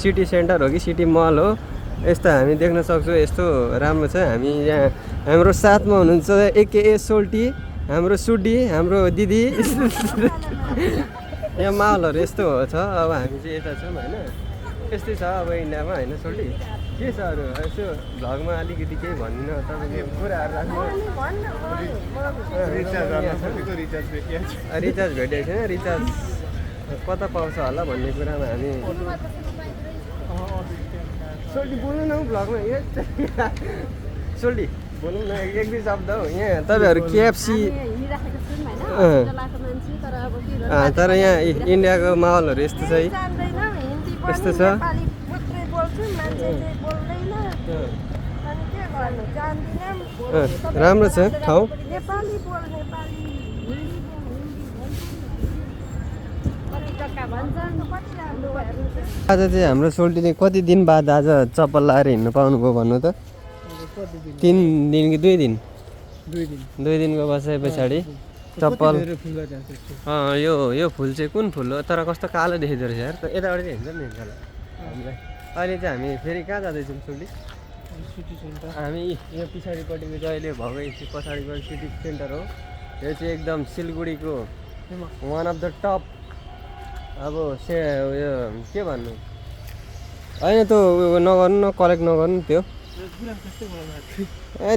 City centre हो कि city मल हो। यस्तो हामी देख्न सक्छौँ, यस्तो राम्रो छ। हामी यहाँ हाम्रो साथमा हुनुहुन्छ एकेए सोल्टी, हाम्रो सुडी, हाम्रो दिदी। यहाँ माहौलहरू यस्तो छ। अब हामी चाहिँ यता छौँ होइन, यस्तै छ अब इन्डियामा होइन सोल्टी। के छ अरू यसो भ्लगमा अलिकति केही भनिदिनु तपाईँले कुराहरू राख्नु। रिचार्ज भेटेको छैन, रिचार्ज कता पाउँछ होला भन्ने कुरामा हामी सोल्टी बोल्नु न हौ भ्लगमा। सोल्टी बोलौँ न एक दुई शब्द हौ। यहाँ तपाईँहरू केएफसी तर यहाँ इन्डियाको माहौलहरू यस्तो छ है, यस्तो छ। राम्रो छ ठाउँ। आज चाहिँ हाम्रो सोल्टीले कति दिन बाद आज चप्पल लाएर हिँड्नु पाउनुभयो भन्नु त? 3 दिन कि 2 दिन? 2 दिनको बसाइ पछाडि चप्पल। यो फुल चाहिँ कुन फुल हो? तर कस्तो कालो देखिँदो रहेछ यार। यताबाट चाहिँ हिँड्छ नि होला हामीलाई। अहिले चाहिँ हामी फेरि कहाँ जाँदैछौँ सोल्टी? हामी यो पछाडिपट्टिको चाहिँ अहिले भगै पछाडिको सिटी सेन्टर हो। यो चाहिँ एकदम सिलगढीको वान अफ द टप। अब उयो के भन्नु होइन त नगर्नु न, कलेक्ट नगर्नु त्यो।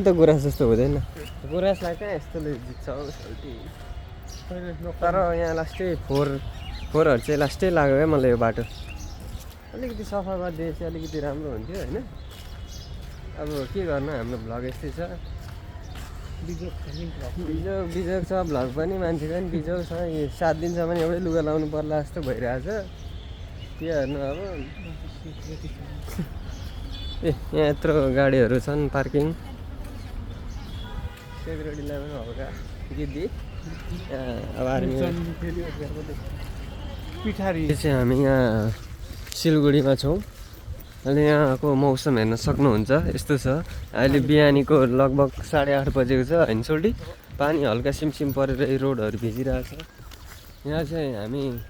त गुराँस जस्तो हुँदैन, गुराँसलाई कहाँ यस्तोले जित्छ हौ सोल्टी। तर यहाँ लास्टै फोहोरहरू चाहिँ लास्टै लाग्यो क्या मलाई। यो बाटो अलिकति सफा गरिदिए चाहिँ अलिकति राम्रो हुन्थ्यो होइन। अब के गर्नु, हाम्रो भ्लग यस्तै छ। बिजोग छ भ्लग पनि, मान्छेको पनि बिजोग छ। यो 7 दिनसम्म एउटै लुगा लाउनु पर्ला जस्तो भइरहेछ। के गर्नु अब। यहाँ यत्रो गाडीहरू छन् पार्किङ। सेक्युरिटीलाई पनि हल्का गिद्दी। अब आर्मी चाहिँ हामी यहाँ सिलगढीमा छौँ। अहिले यहाँको मौसम हेर्न सक्नुहुन्छ, यस्तो छ। अहिले बिहानीको लगभग 8:30 बजेको छ होइन सोल्टी। पानी हल्का सिमसिम परेर यो रोडहरू भिजिरहेछ। यहाँ चाहिँ हामी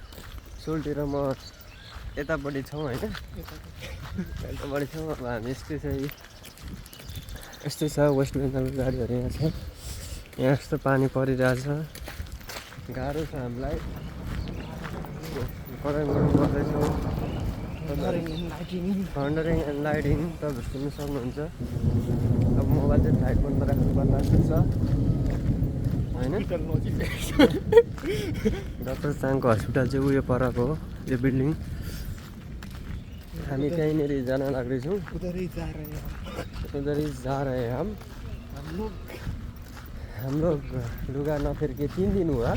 सोल्टी र म यतापट्टि छौँ होइन, यतापट्टि छौँ। अब हामी यस्तै छ वेस्ट बेङ्गलको गाडीहरू यहाँ छ। यहाँ यस्तो पानी परिरहेछ, गाह्रो छ हामीलाई। कटाइ गर्दैछौँ। थन्डरिङ एन्ड लाइटिङ तपाईँहरू सुन्नु सक्नुहुन्छ। अब मोबाइल चाहिँ फ्लाइट मोडमा राख्नु पर्ला जस्तो छ होइन। डाक्टर चाङको हस्पिटल चाहिँ उयो परको हो यो बिल्डिङ। हामी त्यहीँनिर जान लाग्दैछौँ। उधर जा रहे हम लोग लुगा नफिर के 3 दिन हुआ।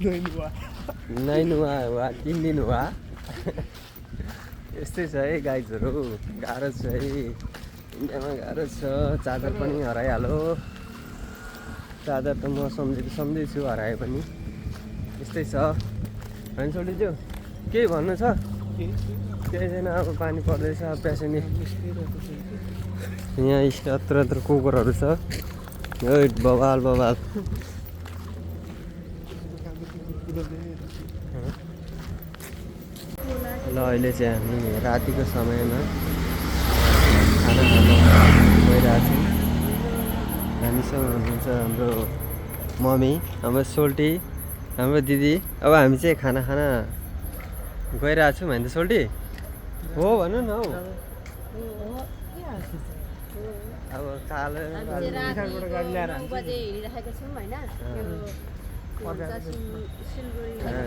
नहीं हुआ 3 दिन हुआ। यस्तै छ है गाइजहरू, गाह्रो छ है इन्डियामा, गाह्रो छ। चार्जर पनि हराइहाल्यो। चार्जर त म सम्झिँदैछु हराए पनि। यस्तै छ होइन सोल्टीज्यू, केही भन्नु छ? केही छैन। अब पानी पर्दैछ, प्यासेन्जर यहाँ यत्र कुकुरहरू छ। बवाल ल अहिले चाहिँ हामी रातिको समयमा खाना खान गइरहेको छौँ। हामीसँग हुनुहुन्छ हाम्रो मम्मी, हाम्रो सोल्टी, हाम्रो दिदी। अब हामी चाहिँ खाना खान गइरहेको छौँ होइन त सोल्टी? हो भन्नु न हौ। अब कालो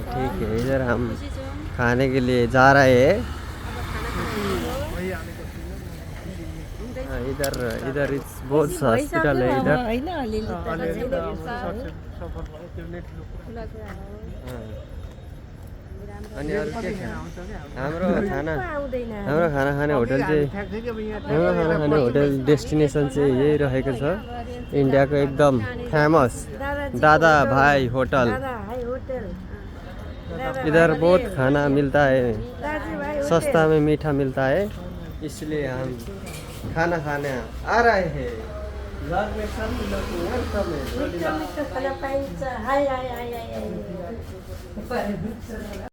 ठीक है, इधर हम खाने के लिए जा रहे हैं। इधर बहुत हॉस्पिटल है इधर। ठुला कुरा हो अनि अरू के छ हाम्रो खाना आउँदैन हाम्रो खाना खाने होटल चाहिँ हाम्रो खाना खाने होटल डेस्टिनेसन चाहिँ यही रहेको छ इन्डियाको एकदम फेमस दादा भाई होटल दादा हाई होटल इधर बहुत खाना मिलता है दादी भाई सस्ता में मीठा मिलता है इसलिए हम खाना खाने आ रहे हैं घर में सब लोग वेलकम है मिठो मिठो खाना पाइन्छ high high high high high